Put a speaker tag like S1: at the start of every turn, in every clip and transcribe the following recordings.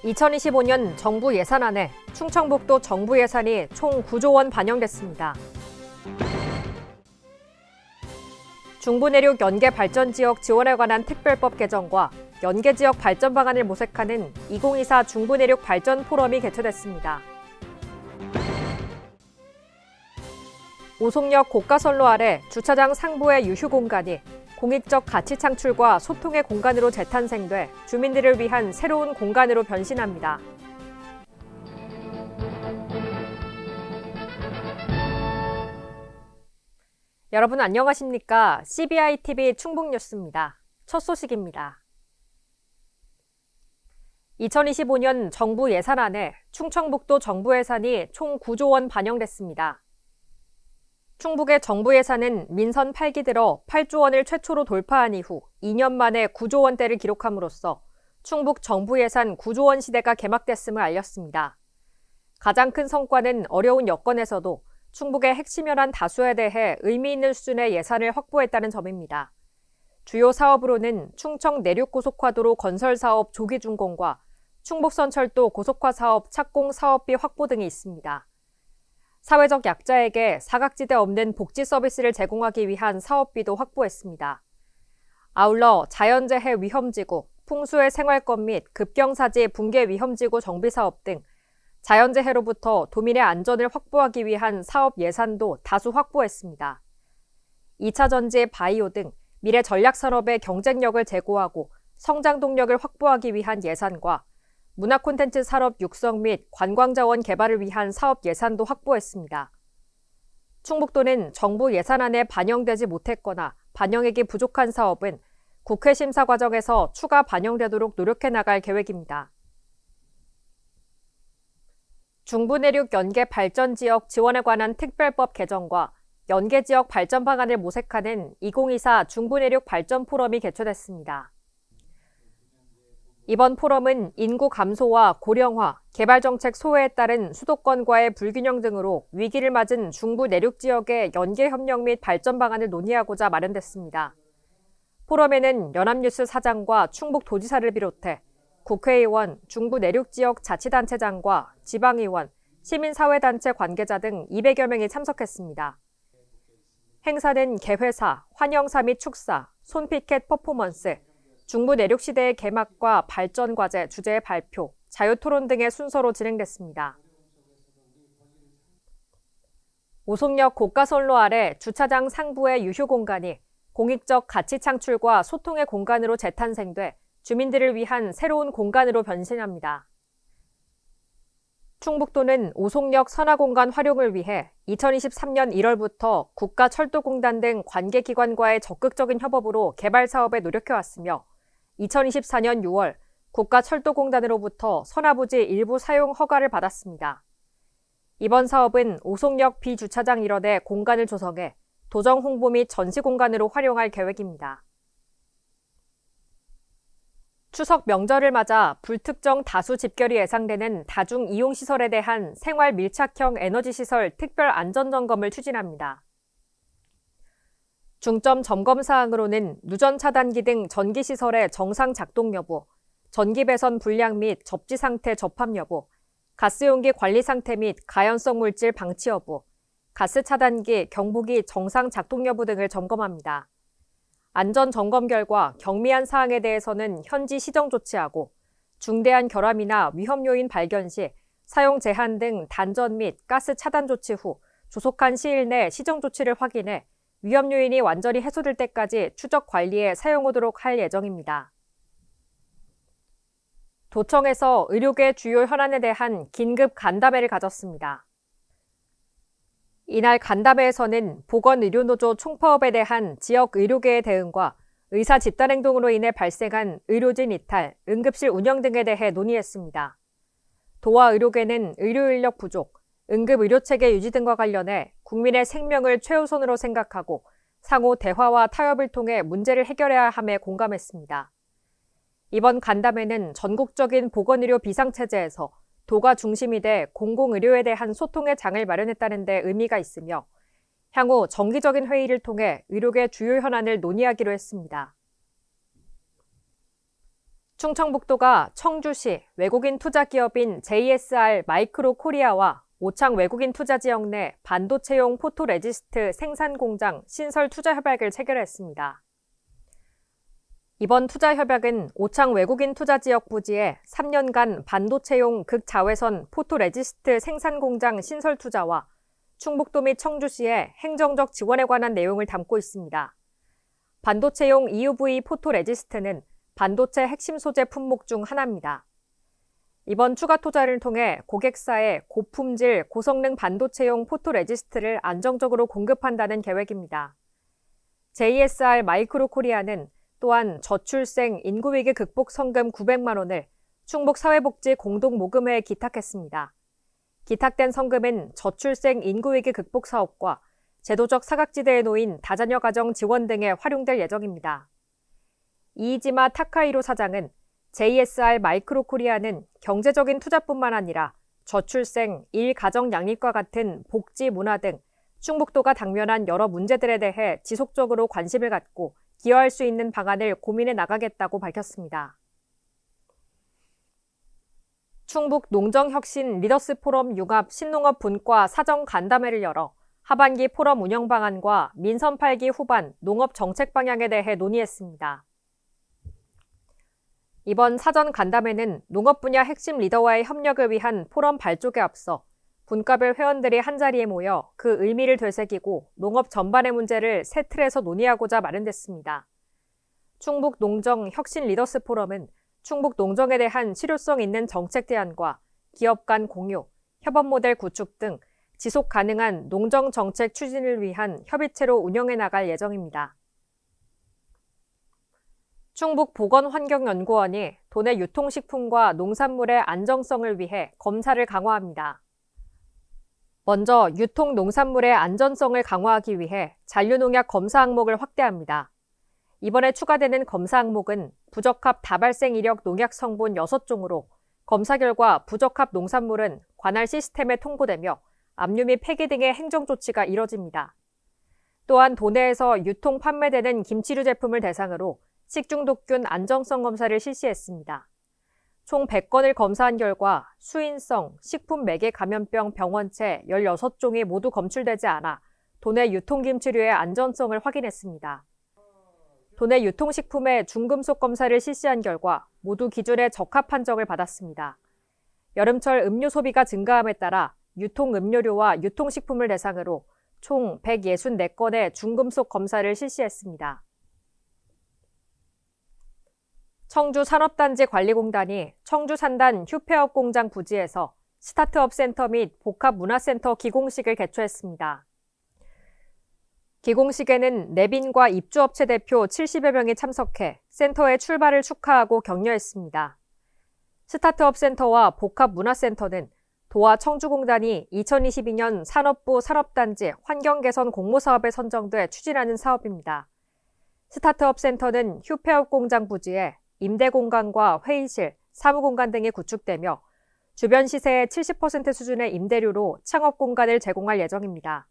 S1: 2025년 정부 예산안에 충청북도 정부 예산이 총 9조 원 반영됐습니다. 중부내륙 연계발전지역 지원에 관한 특별법 개정과 연계지역 발전 방안을 모색하는 2024 중부내륙 발전 포럼이 개최됐습니다. 오송역 고가선로 아래 주차장 상부의 유휴 공간이 공익적 가치 창출과 소통의 공간으로 재탄생돼 주민들을 위한 새로운 공간으로 변신합니다. 여러분 안녕하십니까? CBI-TV 충북뉴스입니다. 첫 소식입니다. 2025년 정부 예산안에 충청북도 정부 예산이 총 9조 원 반영됐습니다. 충북의 정부 예산은 민선 8기 들어 8조 원을 최초로 돌파한 이후 2년 만에 9조 원대를 기록함으로써 충북 정부 예산 9조 원 시대가 개막됐음을 알렸습니다. 가장 큰 성과는 어려운 여건에서도 충북의 핵심 현안 다수에 대해 의미 있는 수준의 예산을 확보했다는 점입니다. 주요 사업으로는 충청 내륙고속화도로 건설 사업 조기 준공과 충북선철도 고속화 사업 착공 사업비 확보 등이 있습니다. 사회적 약자에게 사각지대 없는 복지 서비스를 제공하기 위한 사업비도 확보했습니다. 아울러 자연재해 위험지구, 풍수의 생활권 및 급경사지 붕괴 위험지구 정비사업 등 자연재해로부터 도민의 안전을 확보하기 위한 사업 예산도 다수 확보했습니다. 2차 전지, 바이오 등 미래 전략산업의 경쟁력을 제고하고 성장 동력을 확보하기 위한 예산과 문화 콘텐츠 산업 육성 및 관광자원 개발을 위한 사업 예산도 확보했습니다. 충북도는 정부 예산안에 반영되지 못했거나 반영액이 부족한 사업은 국회 심사 과정에서 추가 반영되도록 노력해 나갈 계획입니다. 중부내륙 연계발전지역 지원에 관한 특별법 개정과 연계지역 발전 방안을 모색하는 2024 중부내륙 발전 포럼이 개최됐습니다. 이번 포럼은 인구 감소와 고령화, 개발정책 소외에 따른 수도권과의 불균형 등으로 위기를 맞은 중부 내륙 지역의 연계협력 및 발전 방안을 논의하고자 마련됐습니다. 포럼에는 연합뉴스 사장과 충북도지사를 비롯해 국회의원, 중부 내륙 지역 자치단체장과 지방의원, 시민사회단체 관계자 등 200여 명이 참석했습니다. 행사는 개회사, 환영사 및 축사, 손피켓 퍼포먼스, 중부 내륙 시대의 개막과 발전 과제 주제의 발표, 자유토론 등의 순서로 진행됐습니다. 오송역 고가선로 아래 주차장 상부의 유휴 공간이 공익적 가치 창출과 소통의 공간으로 재탄생돼 주민들을 위한 새로운 공간으로 변신합니다. 충북도는 오송역 선화공간 활용을 위해 2023년 1월부터 국가철도공단 등 관계기관과의 적극적인 협업으로 개발 사업에 노력해왔으며 2024년 6월 국가철도공단으로부터 선화부지 일부 사용 허가를 받았습니다. 이번 사업은 오송역 비주차장 일원의 공간을 조성해 도정 홍보 및 전시 공간으로 활용할 계획입니다. 추석 명절을 맞아 불특정 다수 집결이 예상되는 다중 이용시설에 대한 생활 밀착형 에너지시설 특별 안전점검을 추진합니다. 중점 점검 사항으로는 누전 차단기 등 전기시설의 정상 작동 여부, 전기 배선 불량 및 접지 상태 접합 여부, 가스용기 관리 상태 및 가연성 물질 방치 여부, 가스 차단기, 경보기 정상 작동 여부 등을 점검합니다. 안전 점검 결과 경미한 사항에 대해서는 현지 시정 조치하고 중대한 결함이나 위험 요인 발견 시 사용 제한 등 단전 및 가스 차단 조치 후 조속한 시일 내 시정 조치를 확인해 위험 요인이 완전히 해소될 때까지 추적 관리에 사용하도록 할 예정입니다. 도청에서 의료계 주요 현안에 대한 긴급 간담회를 가졌습니다. 이날 간담회에서는 보건의료노조 총파업에 대한 지역 의료계의 대응과 의사 집단행동으로 인해 발생한 의료진 이탈, 응급실 운영 등에 대해 논의했습니다. 도와 의료계는 의료인력 부족, 응급의료체계 유지 등과 관련해 국민의 생명을 최우선으로 생각하고 상호 대화와 타협을 통해 문제를 해결해야 함에 공감했습니다. 이번 간담회는 전국적인 보건의료 비상체제에서 도가 중심이 돼 공공의료에 대한 소통의 장을 마련했다는 데 의미가 있으며 향후 정기적인 회의를 통해 의료계 주요 현안을 논의하기로 했습니다. 충청북도가 청주시 외국인 투자기업인 JSR 마이크로 코리아와 오창 외국인 투자지역 내 반도체용 포토레지스트 생산공장 신설 투자협약을 체결했습니다. 이번 투자협약은 오창 외국인 투자지역 부지에 3년간 반도체용 극자외선 포토레지스트 생산공장 신설 투자와 충북도 및 청주시의 행정적 지원에 관한 내용을 담고 있습니다. 반도체용 EUV 포토레지스트는 반도체 핵심 소재 품목 중 하나입니다. 이번 추가 투자를 통해 고객사에 고품질, 고성능 반도체용 포토레지스트를 안정적으로 공급한다는 계획입니다. JSR 마이크로 코리아는 또한 저출생 인구위기 극복 성금 900만 원을 충북사회복지 공동모금회에 기탁했습니다. 기탁된 성금은 저출생 인구위기 극복 사업과 제도적 사각지대에 놓인 다자녀 가정 지원 등에 활용될 예정입니다. 이이지마 타카히로 사장은 JSR 마이크로 코리아는 경제적인 투자뿐만 아니라 저출생, 일가정 양립과 같은 복지, 문화 등 충북도가 당면한 여러 문제들에 대해 지속적으로 관심을 갖고 기여할 수 있는 방안을 고민해 나가겠다고 밝혔습니다. 충북 농정혁신 리더스 포럼 융합 신농업 분과 사정 간담회를 열어 하반기 포럼 운영 방안과 민선 8기 후반 농업 정책 방향에 대해 논의했습니다. 이번 사전 간담회는 농업 분야 핵심 리더와의 협력을 위한 포럼 발족에 앞서 분과별 회원들이 한자리에 모여 그 의미를 되새기고 농업 전반의 문제를 새 틀에서 논의하고자 마련됐습니다. 충북 농정 혁신 리더스 포럼은 충북 농정에 대한 실효성 있는 정책 대안과 기업 간 공유, 협업 모델 구축 등 지속 가능한 농정 정책 추진을 위한 협의체로 운영해 나갈 예정입니다. 충북보건환경연구원이 도내 유통식품과 농산물의 안정성을 위해 검사를 강화합니다. 먼저 유통농산물의 안전성을 강화하기 위해 잔류농약 검사 항목을 확대합니다. 이번에 추가되는 검사 항목은 부적합 다발생 이력 농약 성분 6종으로 검사 결과 부적합 농산물은 관할 시스템에 통보되며 압류 및 폐기 등의 행정조치가 이뤄집니다. 또한 도내에서 유통 판매되는 김치류 제품을 대상으로 식중독균 안정성 검사를 실시했습니다. 총 100건을 검사한 결과 수인성, 식품 매개 감염병 병원체 16종이 모두 검출되지 않아 도내 유통김치류의 안전성을 확인했습니다. 도내 유통식품의 중금속 검사를 실시한 결과 모두 기준에 적합 판정을 받았습니다. 여름철 음료 소비가 증가함에 따라 유통음료류와 유통식품을 대상으로 총 164건의 중금속 검사를 실시했습니다. 청주산업단지관리공단이 청주산단 휴폐업 공장 부지에서 스타트업 센터 및 복합문화센터 기공식을 개최했습니다. 기공식에는 내빈과 입주업체 대표 70여 명이 참석해 센터의 출발을 축하하고 격려했습니다. 스타트업 센터와 복합문화센터는 도와 청주공단이 2022년 산업부 산업단지 환경개선 공모사업에 선정돼 추진하는 사업입니다. 스타트업 센터는 휴폐업 공장 부지에 임대공간과 회의실, 사무공간 등이 구축되며 주변 시세의 70% 수준의 임대료로 창업공간을 제공할 예정입니다.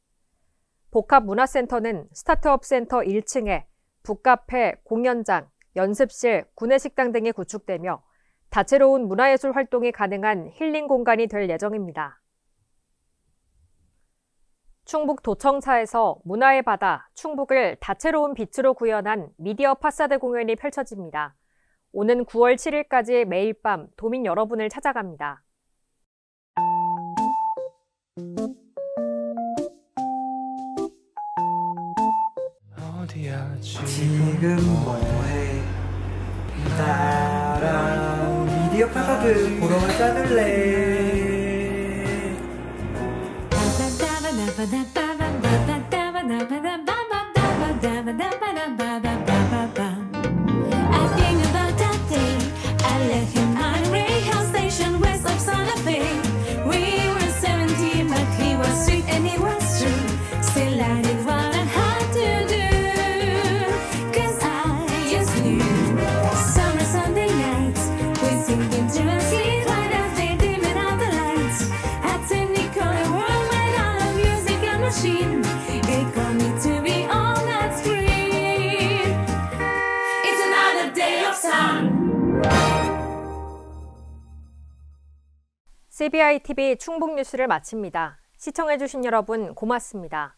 S1: 복합문화센터는 스타트업 센터 1층에 북카페, 공연장, 연습실, 구내식당 등이 구축되며 다채로운 문화예술 활동이 가능한 힐링 공간이 될 예정입니다. 충북 도청사에서 문화의 바다, 충북을 다채로운 빛으로 구현한 미디어 파사드 공연이 펼쳐집니다. 오는 9월 7일까지 매일 밤 도민 여러분을 찾아갑니다.
S2: 지금 뭐해? 나랑 미디어 파사드 보러 가지 않을래?
S3: They call me
S1: CBI TV 충북 뉴스를 마칩니다. 시청해주신 여러분 고맙습니다.